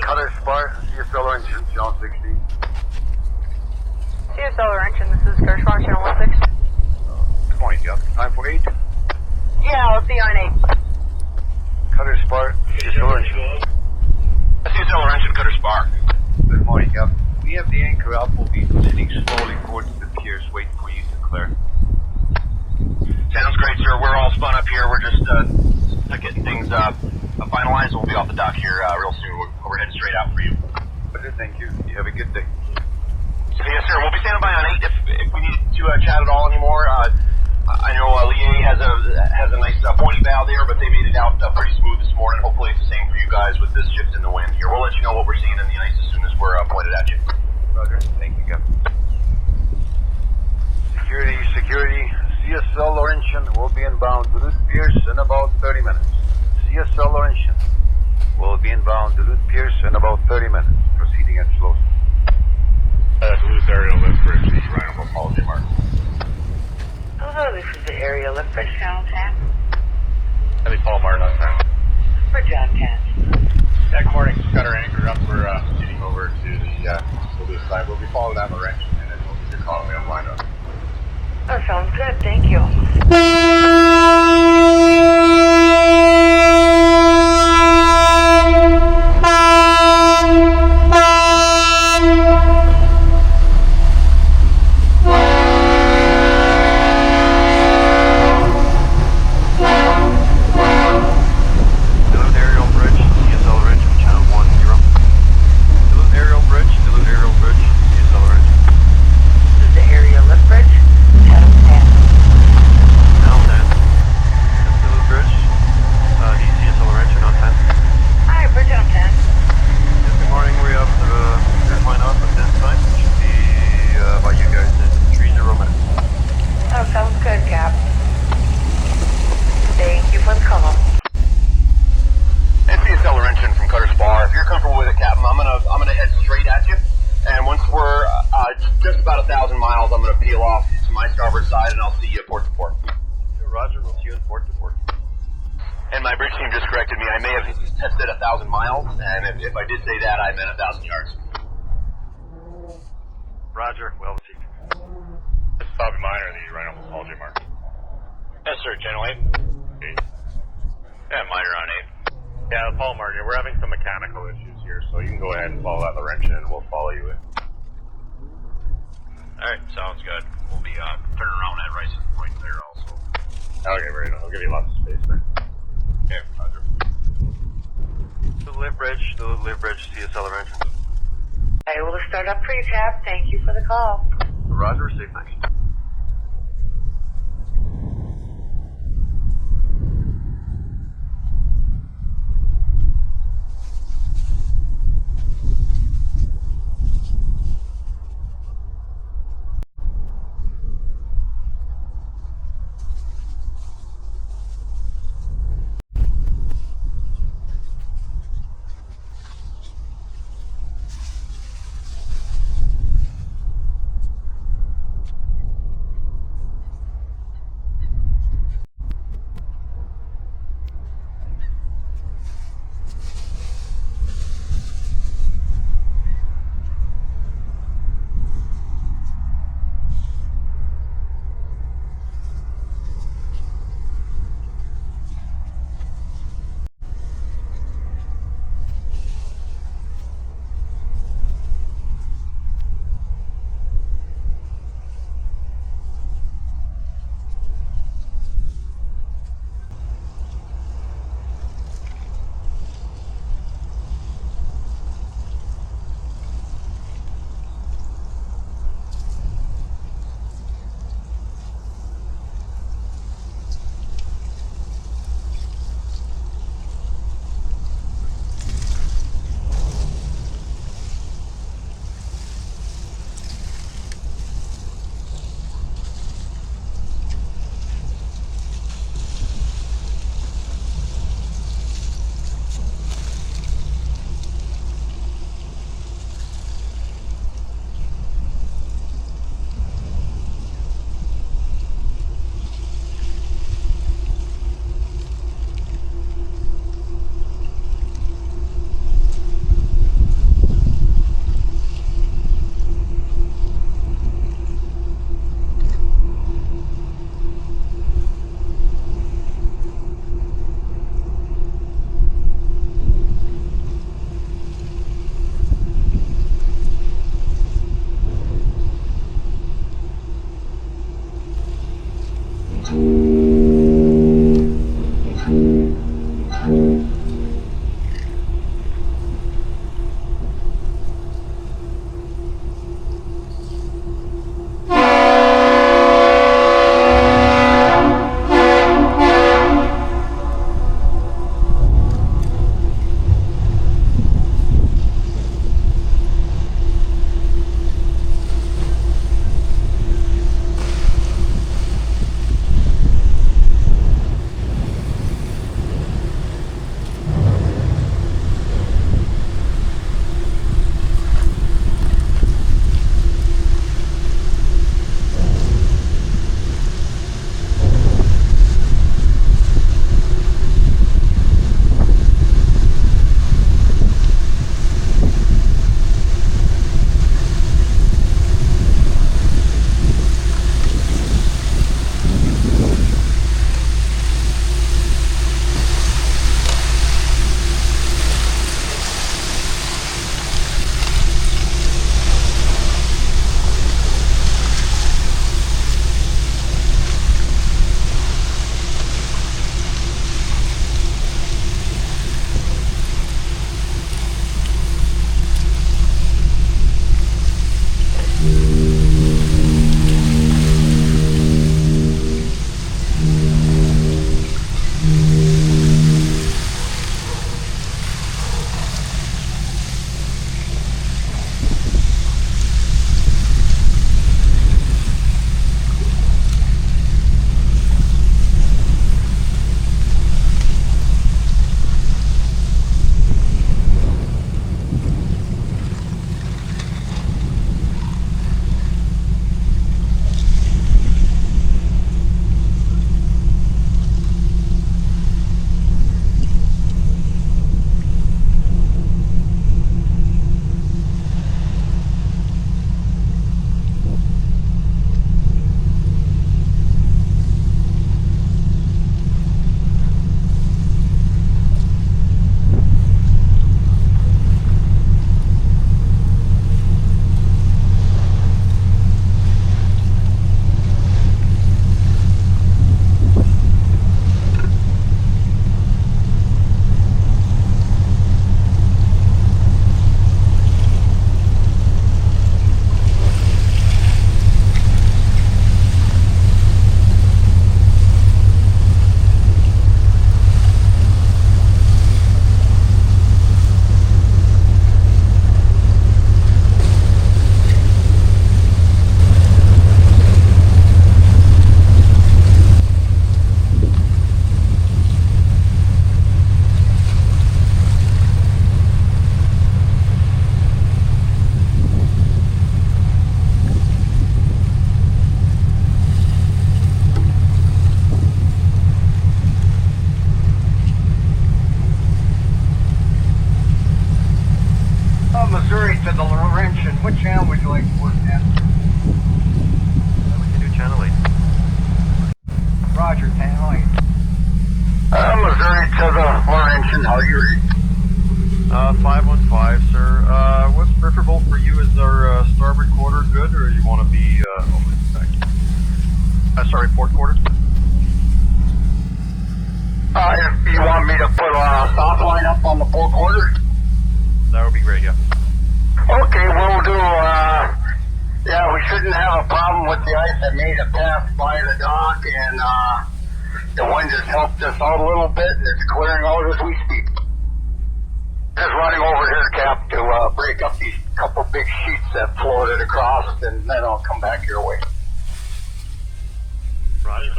Cutter Spar, CSL Laurentien, channel 16. CSL Laurentien, this is Cutter Spar, channel 16. Good morning, Jeff. Time for 8. Yeah, I'll see you on 8. Cutter Spar, CSL Laurentien. CSL Laurentien, Cutter Spar. Good morning, Jeff. We have the anchor up. We'll be proceeding slowly towards the piers, waiting for you to clear. Sounds great, sir. We're all spun up here. We're just getting things finalized. We'll be off the dock here real soon. We're heading straight out for you. Okay, thank you. You have a good day. Yes, sir. We'll be standing by on 8 if we need to chat at all anymore. I know Lié has a nice pointy bow there, but they made it out pretty smooth this morning. Hopefully it's the same for you guys with this shift in the wind here. We'll let you know what we're seeing in the ice as soon as we're pointed at you. Roger. Thank you, Captain. Security. CSL Laurentien will be inbound Duluth Piers in about 30 minutes. CSL Laurentien will be inbound Duluth Piers in about 30 minutes. Proceeding at slow. Duluth aerial lift bridge, the Rhino apology mark. Hello, this is the area lift bridge, channel 10. Heavy Paul Martin on time. For John 10. Yeah, good morning. Got our anchor up. We're proceeding over to the Duluth side. We'll be following that Laurentien and then we'll give you a call when we have lined up. Oh, sounds good. Thank you. Just about 1,000 miles. I'm going to peel off to my starboard side, and I'll see you at port to port. Roger, we'll see you in port to port. And my bridge team just corrected me. I may have said 1,000 miles, and if I did say that, I meant 1,000 yards. Roger, well received. This is Bobby Minor, the Rhino apology mark. Yes, sir. Channel 8. 8. Yeah, Minor on 8. Yeah, Paul Martin, we're having some mechanical issues here, so you can go ahead and follow that Laurentien, and we'll follow you in. Alright, sounds good. We'll be turning around at Rice Point there also. Okay, very nice. I'll give you lots of space there. Okay, Roger. Duluth Live Bridge, CSL Laurentien. I will start up for you, Cap. Thank you for the call. Roger, safe, thanks. Missouri to the Laurentien. What channel would you like to work at? We can do channel 8. Roger, channel 8. Missouri to the Laurentien, how do you read? 515, sir. What's preferable for you? Is our starboard quarter good, or you want to be over the back? Sorry, port quarter? If you want me to put a stop line up on the port quarter? That would be great, yeah. Okay, we'll do, yeah, we shouldn't have a problem with the ice. I made a pass by the dock, and the wind has helped us out a little bit, and it's clearing out as we speak. Just running over here, Cap, to break up these couple big sheets that floated across, and then I'll come back your way. Roger.